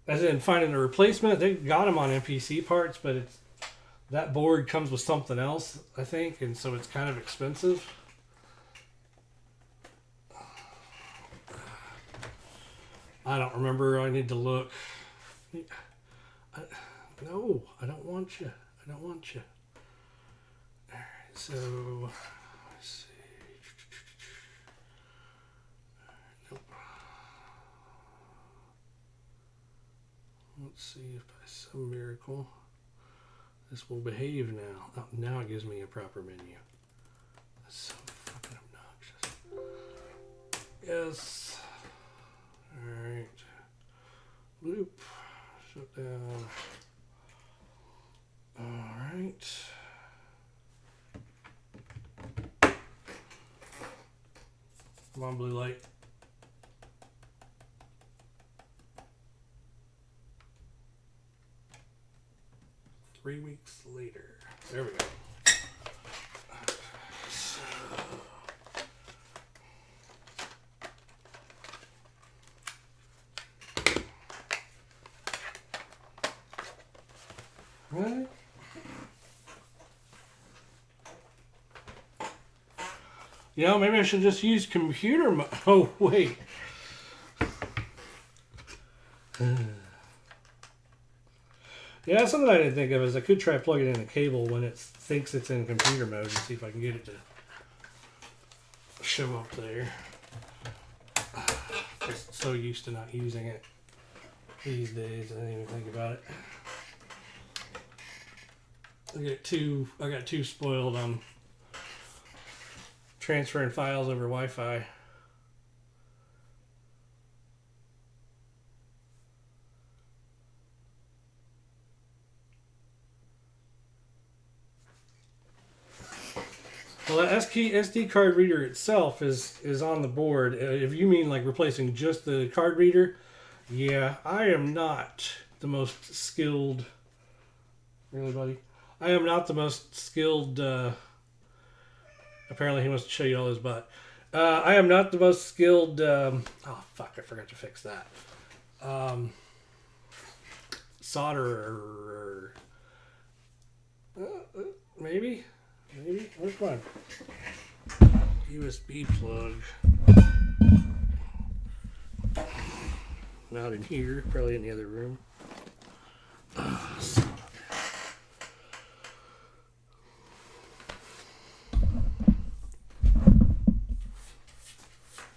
S1: As in finding a replacement, they got them on NPC parts, but that board comes with something else, I think, and so it's kind of expensive. I don't remember. I need to look. No, I don't want you. I don't want you. All right, so let's see. Nope. Let's see if by some miracle this will behave now. Oh, now it gives me a proper menu. That's so fucking obnoxious. Yes. Alright. Loop. Shut down. Alright. Come on, blue light. Three weeks later. There we go. Right. You know, maybe I should just use computer mode. Oh, wait. Yeah, that's something I didn't think of. Is I could try plugging in a cable when it thinks it's in computer mode and see if I can get it to show up there. Just so used to not using it these days, I didn't even think about it. I got too spoiled on transferring files over Wi-Fi. Well, the SD card reader itself is on the board. If you mean like replacing just the card reader, yeah, I am not the most skilled. Really, buddy? I am not the most skilled. Apparently, he wants to show you all his butt. I am not the most skilled. Oh, fuck, I forgot to fix that. Solderer. Maybe? Maybe? Which one? USB plug. Not in here. Probably in the other room.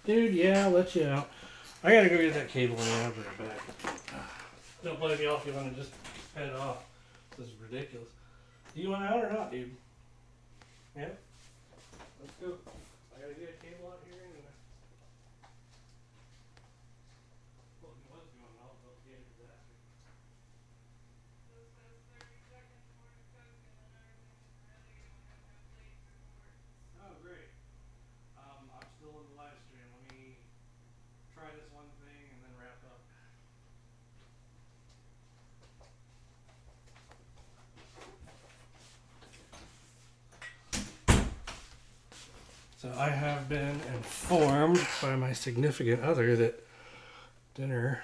S1: Dude, yeah, I'll let you out. I gotta go get that cable and I'll be right back. Don't blame me off if you want to just head off. This is ridiculous. Do you want out or not, dude? Yeah? Let's go. I gotta get a cable out here and well, it was going off, but we had a disaster. Oh, great. I'm still in the live stream. Let me try this one thing and then wrap up. So I have been informed by my significant other that dinner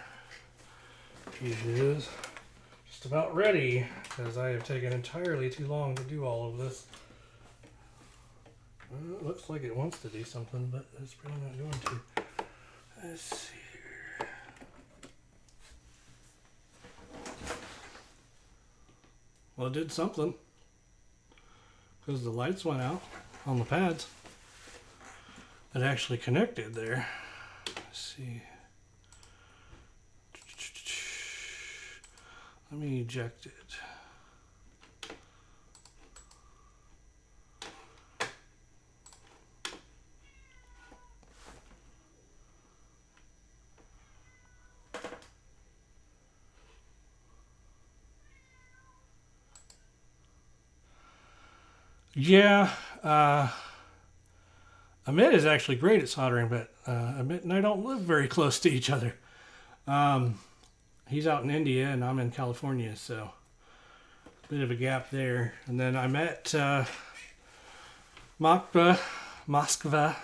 S1: is just about ready because I have taken entirely too long to do all of this. Well, it looks like it wants to do something, but it's probably not going to. Let's see here. Well, it did something because the lights went out on the pads. It actually connected there. Let's see. Let me eject it. Yeah, Amit is actually great at soldering, but Amit and I don't live very close to each other. He's out in India and I'm in California, so a bit of a gap there. And then I met Moskva,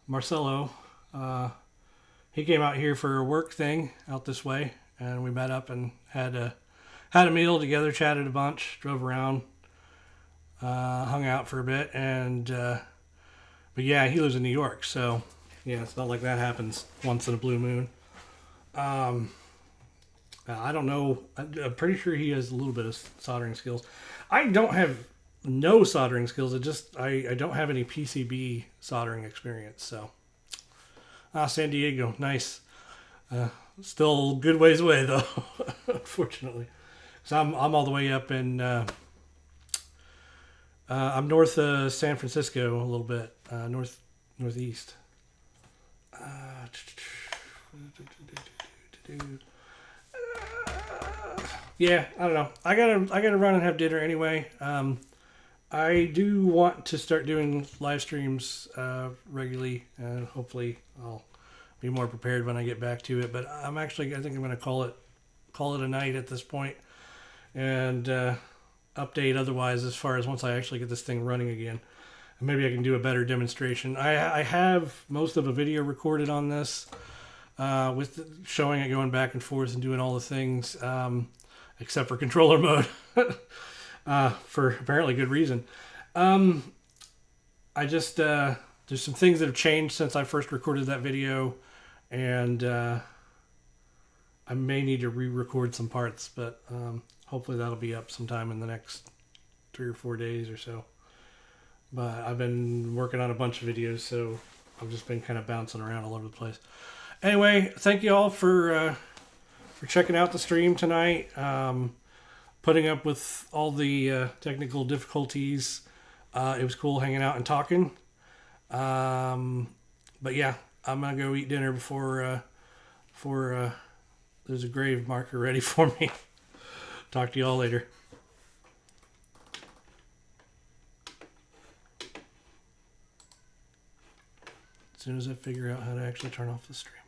S1: Marcelo. He came out here for a work thing out this way, and we met up and had a meal together, chatted a bunch, drove around, hung out for a bit, and but yeah, he lives in New York, so yeah, it's not like that happens once in a blue moon. I don't know. I'm pretty sure he has a little bit of soldering skills. I don't have no soldering skills. It just I don't have any PCB soldering experience. So, San Diego, nice. Still a good ways away though, unfortunately. So I'm all the way up in. I'm north of San Francisco a little bit, northeast. Yeah, I don't know. I gotta run and have dinner anyway. I do want to start doing live streams regularly, and hopefully I'll be more prepared when I get back to it. But I think I'm gonna call it a night at this point, and update otherwise as far as once I actually get this thing running again. And maybe I can do a better demonstration. I have most of a video recorded on this, with showing it going back and forth and doing all the things, except for controller mode, for apparently good reason. I just there's some things that have changed since I first recorded that video, and I may need to re-record some parts, but hopefully that'll be up sometime in the next 3 or 4 days or so. But I've been working on a bunch of videos, so I've just been kind of bouncing around all over the place. Anyway, thank you all for checking out the stream tonight. Putting up with all the technical difficulties. It was cool hanging out and talking. But yeah, I'm gonna go eat dinner before there's a grave marker ready for me. Talk to you all later. As soon as I figure out how to actually turn off the stream.